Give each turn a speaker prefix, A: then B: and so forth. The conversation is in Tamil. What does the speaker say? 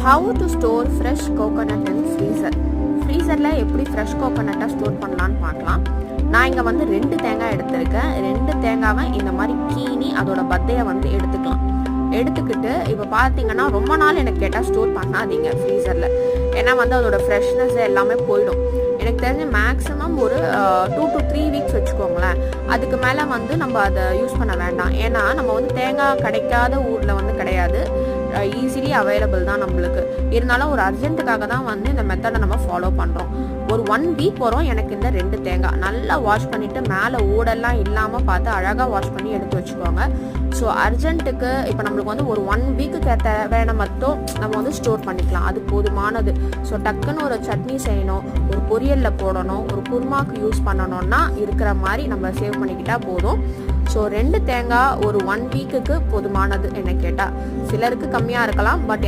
A: How to store fresh coconut in freezer. ஃப்ரீசரில் எப்படி ஃப்ரெஷ் கோகோனட்டை ஸ்டோர் பண்ணலான்னு பார்க்கலாம். நான் இங்கே வந்து 2 தேங்காய் எடுத்திருக்கேன். 2 தேங்காவை இந்த மாதிரி கீனி அதோட பத்தையை வந்து எடுத்துக்கலாம். எடுத்துக்கிட்டு இப்போ பார்த்தீங்கன்னா ரொம்ப நாள் எனக்கு கேட்டால் ஸ்டோர் பண்ணாதீங்க ஃப்ரீசரில். ஏன்னா வந்து அதோட ஃப்ரெஷ்னஸ் எல்லாமே போயிடும். எனக்கு தெரிஞ்ச மேக்ஸிமம் ஒரு 2 to 3 வீக்ஸ் வச்சுக்கோங்களேன். அதுக்கு மேலே வந்து நம்ம அதை யூஸ் பண்ண வேண்டாம். ஏன்னா நம்ம வந்து தேங்காய் கிடைக்காத ஊரில் வந்து கிடையாது, ஈஸிலி அவைலபிள் தான் நம்மளுக்கு. இருந்தாலும் ஒரு அர்ஜென்ட்டுக்காக தான் வந்து இந்த மெத்தடை நம்ம ஃபாலோ பண்ணுறோம். ஒரு 1 வீக் வரும் எனக்கு இந்த 2 தேங்காய். நல்லா வாஷ் பண்ணிவிட்டு மேலே ஓடெல்லாம் இல்லாமல் பார்த்து அழகாக வாஷ் பண்ணி எடுத்து வச்சுக்கோங்க. ஸோ அர்ஜென்ட்டுக்கு இப்போ நம்மளுக்கு வந்து ஒரு 1 வீக்குக்கு தேவையான மட்டும் நம்ம வந்து ஸ்டோர் பண்ணிக்கலாம், அது போதுமானது. ஸோ டக்குன்னு ஒரு சட்னி செய்யணும், ஒரு பொரியலில் போடணும், ஒரு குருமாக்கு யூஸ் பண்ணணும்னா இருக்கிற மாதிரி நம்ம சேவ் பண்ணிக்கிட்டால் போதும். ஸோ 2 தேங்காய் ஒரு 1 வீக்குக்கு போதுமானது என்ன கேட்டால். சிலருக்கு கம்மியாக இருக்கலாம், பட்